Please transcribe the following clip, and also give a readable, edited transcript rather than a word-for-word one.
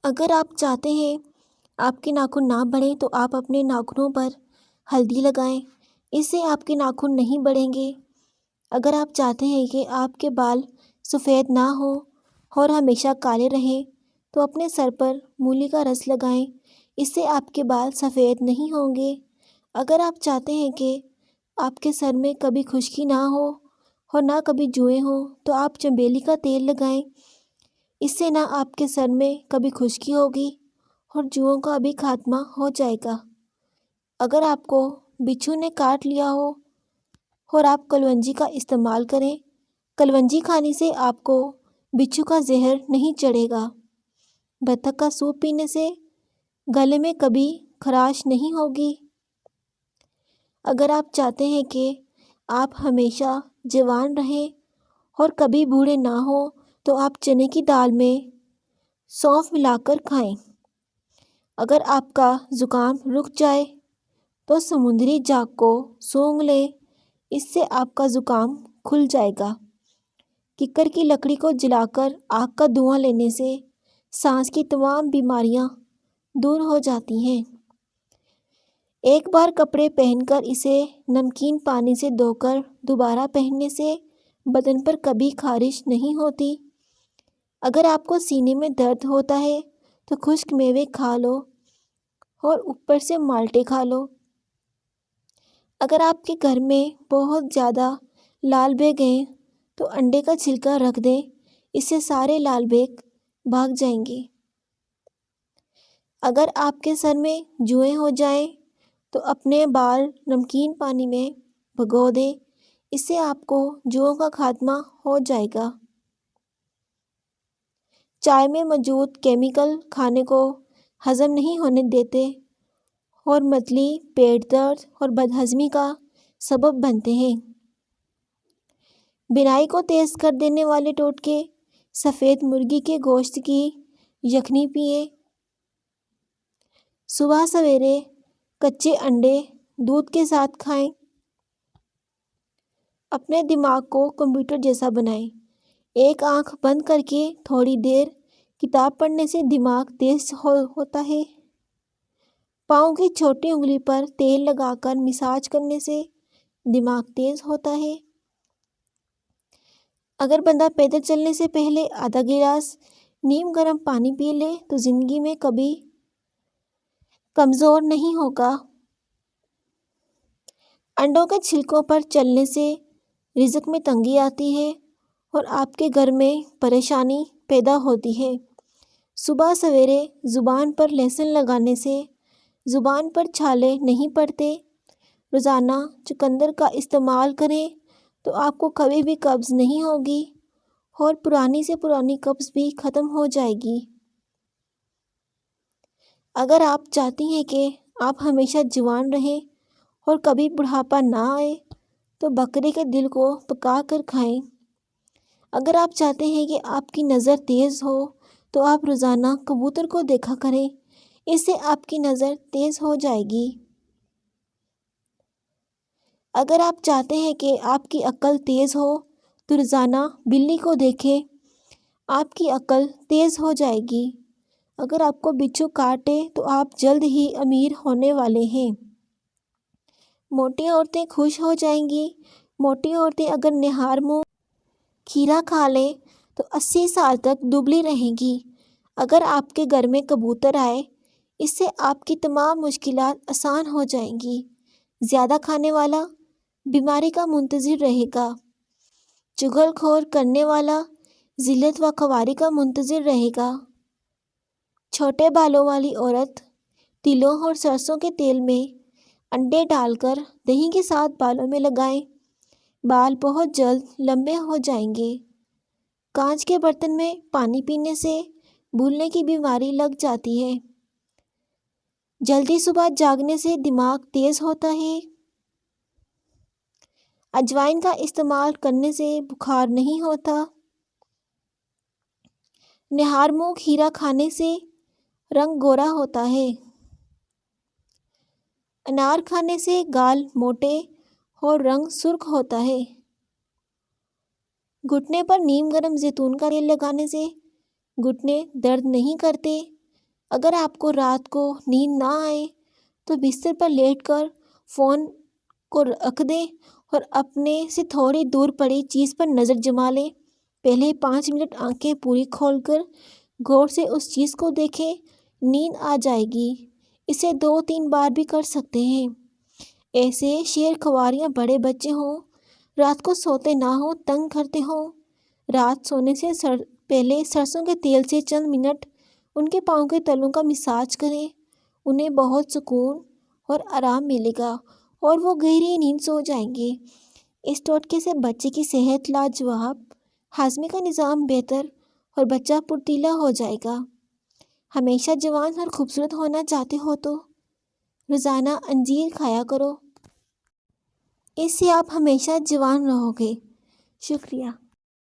اگر آپ چاہتے ہیں آپ کے ناخن نہ بڑھیں تو آپ اپنے ناخنوں پر ہلدی لگائیں، اس سے آپ کے ناخن نہیں بڑھیں گے۔ اگر آپ چاہتے ہیں کہ آپ کے بال سفید نہ ہوں اور ہمیشہ کالے رہیں تو اپنے سر پر مولی کا رس لگائیں، اس سے آپ کے بال سفید نہیں ہوں گے۔ اگر آپ چاہتے ہیں کہ آپ کے سر میں کبھی خشکی نہ ہو اور نہ کبھی جوئیں ہوں تو آپ چنبیلی کا تیل لگائیں، اس سے نہ آپ کے سر میں کبھی خشکی ہوگی اور جوؤں کا بھی خاتمہ ہو جائے گا۔ اگر آپ کو بچھو نے کاٹ لیا ہو اور آپ کلونجی کا استعمال کریں، کلونجی کھانے سے آپ کو بچھو کا زہر نہیں چڑھے گا۔ بطخ کا سوپ پینے سے گلے میں کبھی خراش نہیں ہوگی۔ اگر آپ چاہتے ہیں کہ آپ ہمیشہ جوان رہیں اور کبھی بوڑھے نہ ہوں تو آپ چنے کی دال میں سونف ملا کر کھائیں۔ اگر آپ کا زکام رک جائے تو سمندری جاگ کو سونگھ لیں، اس سے آپ کا زکام کھل جائے گا۔ ککر کی لکڑی کو جلا کر آگ کا دھواں لینے سے سانس کی تمام بیماریاں دور ہو جاتی ہیں۔ ایک بار کپڑے پہن کر اسے نمکین پانی سے دھو کر دوبارہ پہننے سے بدن پر کبھی خارش نہیں ہوتی۔ اگر آپ کو سینے میں درد ہوتا ہے تو خشک میوے کھا لو اور اوپر سے مالٹے کھا لو۔ اگر آپ کے گھر میں بہت زیادہ لال بیگ ہیں تو انڈے کا چھلکا رکھ دیں، اس سے سارے لال بیگ بھاگ جائیں گے۔ اگر آپ کے سر میں جوئیں ہو جائیں تو اپنے بال نمکین پانی میں بھگو دیں، اس سے آپ کو جوؤں کا خاتمہ ہو جائے گا۔ چائے میں موجود کیمیکل کھانے کو ہضم نہیں ہونے دیتے اور متلی، پیٹ درد اور بدہضمی کا سبب بنتے ہیں۔ بینائی کو تیز کر دینے والے ٹوٹکے: سفید مرغی کے گوشت کی یخنی پئیں۔ صبح سویرے کچے انڈے دودھ کے ساتھ کھائیں۔ اپنے دماغ کو کمپیوٹر جیسا بنائیں۔ ایک آنکھ بند کر کے تھوڑی دیر کتاب پڑھنے سے دماغ تیز ہوتا ہے۔ پاؤں کی چھوٹی انگلی پر تیل لگا کر مساج کرنے سے دماغ تیز ہوتا ہے۔ اگر بندہ پیدل چلنے سے پہلے آدھا گلاس نیم گرم پانی پی لے تو زندگی میں کبھی کمزور نہیں ہوگا۔ انڈوں کے چھلکوں پر چلنے سے رزق میں تنگی آتی ہے اور آپ کے گھر میں پریشانی پیدا ہوتی ہے۔ صبح سویرے زبان پر لہسن لگانے سے زبان پر چھالے نہیں پڑتے۔ روزانہ چقندر کا استعمال کریں تو آپ کو کبھی بھی قبض نہیں ہوگی اور پرانی سے پرانی قبض بھی ختم ہو جائے گی۔ اگر آپ چاہتی ہیں کہ آپ ہمیشہ جوان رہیں اور کبھی بڑھاپا نہ آئے تو بکرے کے دل کو پکا کر کھائیں۔ اگر آپ چاہتے ہیں کہ آپ کی نظر تیز ہو تو آپ روزانہ کبوتر کو دیکھا کریں، اس سے آپ کی نظر تیز ہو جائے گی۔ اگر آپ چاہتے ہیں کہ آپ کی عقل تیز ہو تو روزانہ بلی کو دیکھیں، آپ کی عقل تیز ہو جائے گی۔ اگر آپ کو بچھو کاٹے تو آپ جلد ہی امیر ہونے والے ہیں۔ موٹی عورتیں خوش ہو جائیں گی۔ موٹی عورتیں اگر نہار منہ کھیرا کھا لیں تو 80 سال تک دبلی رہیں گی۔ اگر آپ کے گھر میں کبوتر آئے، اس سے آپ کی تمام مشکلات آسان ہو جائیں گی۔ زیادہ کھانے والا بیماری کا منتظر رہے گا۔ چغل خور کرنے والا ذلت و خواری کا منتظر رہے گا۔ چھوٹے بالوں والی عورت تلوں اور سرسوں کے تیل میں انڈے ڈال کر دہی کے ساتھ بالوں میں لگائیں، بال بہت جلد لمبے ہو جائیں گے۔ کانچ کے برتن میں پانی پینے سے بھولنے کی بیماری لگ جاتی ہے۔ جلدی صبح جاگنے سے دماغ تیز ہوتا ہے۔ اجوائن کا استعمال کرنے سے بخار نہیں ہوتا۔ نہار منہ کھیرا کھانے سے رنگ گورا ہوتا ہے۔ انار کھانے سے گال موٹے اور رنگ سرخ ہوتا ہے۔ گھٹنے پر نیم گرم زیتون کا تیل لگانے سے گھٹنے درد نہیں کرتے۔ اگر آپ کو رات کو نیند نہ آئے تو بستر پر لیٹ کر فون کو رکھ دیں اور اپنے سے تھوڑی دور پڑی چیز پر نظر جما لیں۔ پہلے 5 منٹ آنکھیں پوری کھول کر غور سے اس چیز کو دیکھیں، نیند آ جائے گی۔ اسے 2-3 بار بھی کر سکتے ہیں۔ ایسے شیر خواریاں بڑے بچے ہوں، رات کو سوتے نہ ہوں، تنگ کرتے ہوں، رات سونے سے پہلے سرسوں کے تیل سے چند منٹ ان کے پاؤں کے تلوں کا مساج کریں۔ انہیں بہت سکون اور آرام ملے گا اور وہ گہری نیند سو جائیں گے۔ اس ٹوٹکے سے بچے کی صحت لاجواب، ہاضمے کا نظام بہتر اور بچہ پرتیلا ہو جائے گا۔ ہمیشہ جوان اور خوبصورت ہونا چاہتے ہو تو روزانہ انجیر کھایا کرو، اس سے آپ ہمیشہ جوان رہو گے۔ شکریہ۔